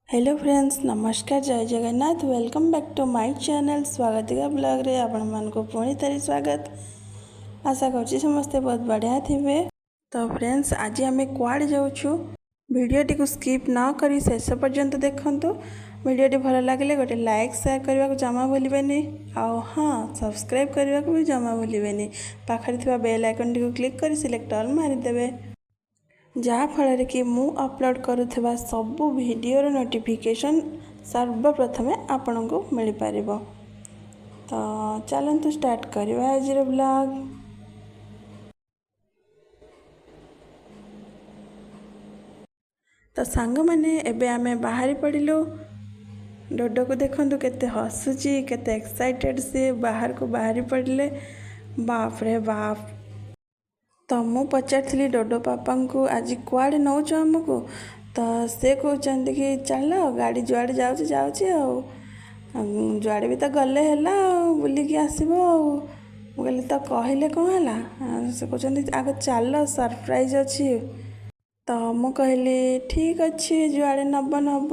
Hello friends, नमस्कार, जय Jagannath. Welcome back to my channel Swagatika blog रे आपण मान को पुणी थरी स्वागत। आशा करछि समस्ते बहुत बढ़िया थिबे। तो फ्रेंड्स, आज आम कुआड़े जाऊँ, वीडियोटी को स्किप न करी शेष पर्यंत देखंतु। वीडियोटी भल लगे गोटे लाइक शेयर करने को जमा भूलें। आउ हाँ, सब्सक्राइब करने को भी जमा भूलें। पाखरे थिबा बेल आइकन टी को क्लिक कर सिलेक्ट ऑल मारिदेवे, जहाँ फल कि मु अपलोड करुवा सबू वीडियोर नोटिफिकेशन सर्वप्रथमे आपण को मिल पार। तो चलतु स्टार्ट करवा आज ब्लॉग। तो सांग मैंने एबे आमे बाहरी पड़िलु। डोडो को देखंतु केते हसुची, केते एक्साइटेड से बाहर को बाहरी पड़िले। बाप रे बाप। तो मु पचारि डोडो पापा को आज कुआड़े नौच आमको। तो से कहते कि चल गाड़ी जुआड़े जाऊँ जुआड़े भी तो गले है बुलिकी आसब। कहली तो कहले कौन है, से कहते आग चल सरप्राइज अच्छी। तो मु कहली ठीक अच्छे, जुआड़े नब नब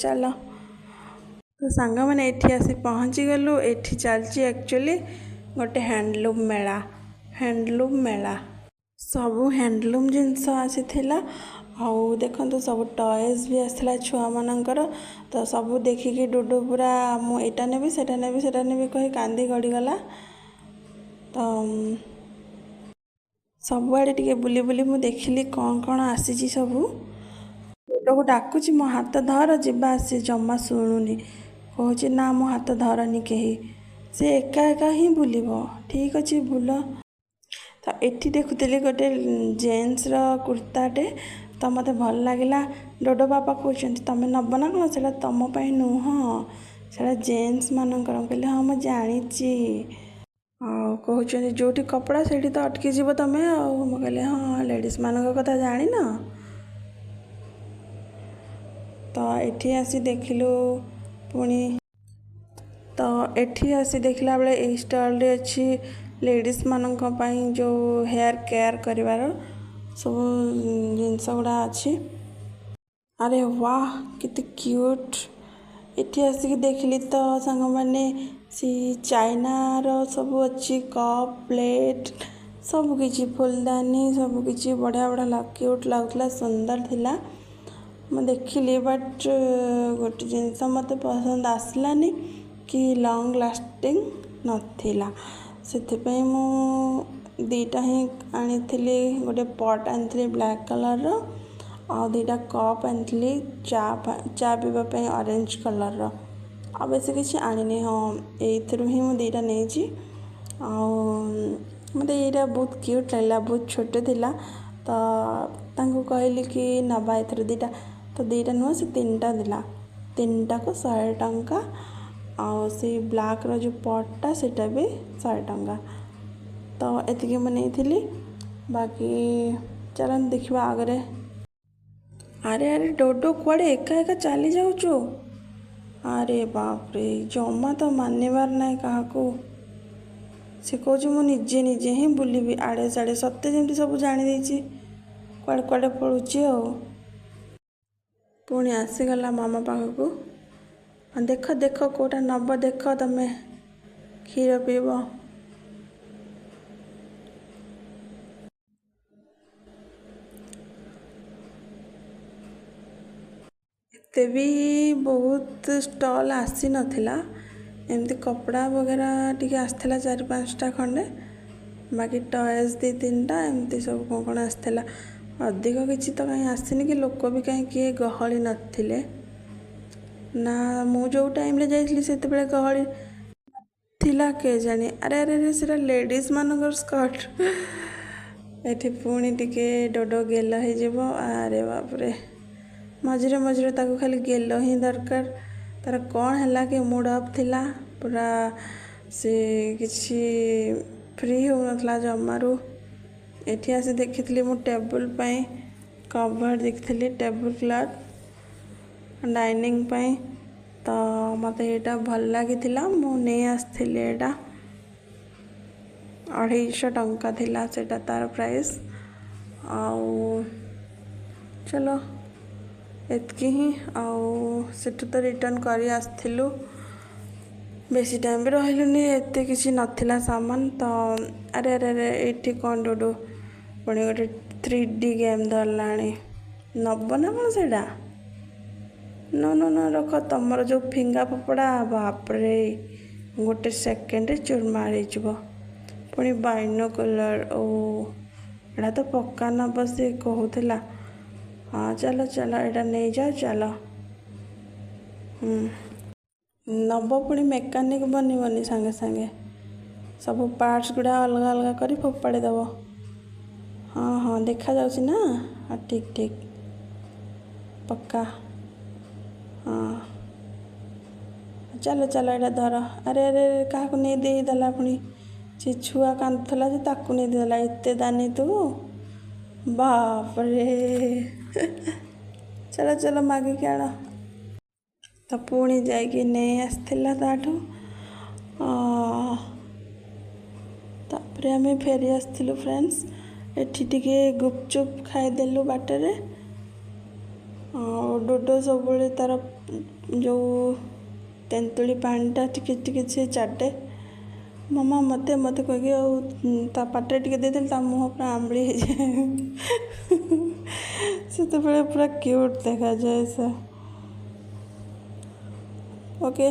चल। तो सांग मैंने एठी आसी पहुँची गलु। एठी चलची एक्चुअली गोटे हैंडलूम मेला सबू हैंडलूम जिनस आसी आउ देखो सब टॉयज भी आसला छुआ मानकर। तो सबू देखिकी डुडू पूरा मुझा नेबी सेटा नेबी कही कांदी गड़ीगला। तो सबुआड़े टिके बुली बुली मु देखिली कौन कौन आसी सबू। डुडू को डाकुची मो हाथ धर जीवा, सी जमा शुणुनी, कहूँ ना मो हाथ धरनी कहीं, से एका एका ही बुलिब। ठीक अच्छे बुल। तो एठी देखुली गोटे जेन्स कुर्ताटे। तो मत भल लगे। डोडो बापा कहते तुम नब ना कौन, से तुम नुह, से जेन्स मानकर। कहले हाँ मुझे जानी। कहते जो कपड़ा से तो अटकी जीव तुम्हें। कहले हाँ, लेडीज मान कथा जान। तो एठी आसी देखिलु पुणी। तो एठी आसी देखला बेले ए स्टॉल रे अच्छी लेडीज मानक पई जो हेयर केयर करिवार सब जिनस गुड़ा अच्छी। अरे वाह कितने क्यूट। एठी आसिक देखली तो सांग मैंने सी चाइना रो सब अच्छी कप प्लेट सब किछि, फुलदानी सब किछि बढ़िया बढ़िया क्यूट लगुला, सुंदर थिला। मैं देखिली बट गोटे जिनस मत पसंद आसलानी कि लॉन्ग लास्टिंग नथिला। से मु दीटा ही आनी गोटे पट आनी ब्लैक कलर रो, आ दीटा कप आनी चा पीवाई ऑरेंज कलर रो। आ बेस किसी आनी। हाँ, एथरू ही मुझे दीटा नहीं। मत ये बहुत क्यूट लगे, बहुत छोट थिला। तो कहली कि नबा एथर दीटा। तो दीटा नुह से तीनटा दिला, तीनटा को 100 टंका। आउ से ब्लैक रो जो पटटा सेटा भी 100 टंका। तो एतिकी मुझे बाकी चलन देखा आगरे। अरे अरे डोडो कुआड़े एका एका चली जाऊचु। अरे बाप रे, जमा तो मानवर ना क्या। से कह मुझे निजे ही बुलि आड़े साड़े सत्य जमी सब जानी कुआड़े कुआड़े पड़ुची। पुणी आसीगला मामा पाखक। देख देख कौटा नब, देख तुम क्षीर पीब। एते भी बहुत स्टॉल आसी नथिला, एमती कपड़ा वगैरह टी आसला 4-5टा खंडे। बाकी टॉयज 2-3टा एमती सब कौन कौन आसला। अधिक किसी तो कहीं आसनी कि लोक भी कहीं किए गहली नथिले ना। मु जो टाइम रे जाइली से गहली थिला के जानी। अरे अरे अरे से लेडीज मानकर स्कर्ट। एठी पुणी टिके डोडो गेल हो जीव। अरे बाप रे, मझे मझे ताको खाली गेल ही दरकार। तार कौन है कि मूड अफ थिला पूरा, से किसी फ्री हो नथला जमारू। एठी आसी देखी मु टेबुल पाई कवर देखी, टेबुल क्लॉथ डाइनिंग पाई। तो मत यहाँ भल लगी मु नहीं आसती। एटा 250 टंका थिला सेटा तार प्राइस। आउ चलो ଏତିକି ହିଁ। ଆଉ ସେଠୁ ତ ରିଟର୍ନ କରି ଆସିଥିଲୁ, ବେଶୀ ଟାଇମ୍ ବି ରହିଲୁନି, ଏତେ କିଛି ନଥିଲା ସାମାନ। ତ ଆରେ ଆରେ ଆରେ ଏଇଠି କ'ଣ ଡୁଡୁ ପୁଣି ଗୋଟେ 3D ଗେମ୍ ଧରିଲାଣି। ନବ ନା କ'ଣ ସେଇଟା? ନ ରଖ, ତମର ଯେଉଁ ଫିଙ୍ଗା ଫୋପଡ଼ା, ବାପରେ ଗୋଟେ ସେକେଣ୍ଡରେ ଚୁରମାର ହେଇଯିବ। ପୁଣି ବାଇନୋକୁଲର, ଓ ଏଇଟା ତ ପକ୍କା ନବ ସେ କହୁଥିଲା। ହଁ ଚାଲ ଚାଲ ଏଇଟା ନେଇଯାଅ, ଚାଲ। ନବ ପୁଣି ମେକାନିକ୍ ବନିବନି ସାଙ୍ଗେ ସାଙ୍ଗେ, ସବୁ ପାର୍ଟସ୍ ଗୁଡ଼ା ଅଲଗା ଅଲଗା କରି ଫୋପାଡ଼ି ଦେବ। ହଁ ଦେଖାଯାଉଛି ନା? ହଁ ଠିକ୍ ପକ୍କା। ହଁ ଚାଲ ଚାଲ ଏଇଟା ଧର। ଆରେ ଆରେ କାହାକୁ ନେଇ ଦେଇଦେଲା ପୁଣି। ସେ ଛୁଆ କାନ୍ଦୁଥିଲା ଯେ ତାକୁ ନେଇ ଦେଇଦେଲା। ଏତେ ଦାନୀ ତୁ, ବାପରେ। ଚାଲ ଚାଲ ମାଗିକି ଆଣ। ତ ପୁଣି ଯାଇକି ନେଇ ଆସିଥିଲା ତାଠୁ। ତାପରେ ଆମେ ଫେରି ଆସିଥିଲୁ ଫ୍ରେଣ୍ଡସ୍। ଏଠି ଟିକେ ଗୁପଚୁପ୍ ଖାଇଦେଲୁ ବାଟରେ। ଆଉ ଡୋଡୋ ସବୁବେଳେ ତା'ର ଯେଉଁ ତେନ୍ତୁଳି ପାଣିଟା ଟିକେ ଟିକେ ସେ ଚାଟେ। ମାମା ମୋତେ କହିକି ଆଉ ତା ପାଟିରେ ଟିକେ ଦେଇଦେଲି, ତା ମୁହଁ ପୁରା ଆମ୍ବିଳି ହେଇଯାଏ। ସେତେବେଳେ ପୁରା କ୍ୟୁଟ୍ ଦେଖାଯାଏ ସେ। ଓକେ।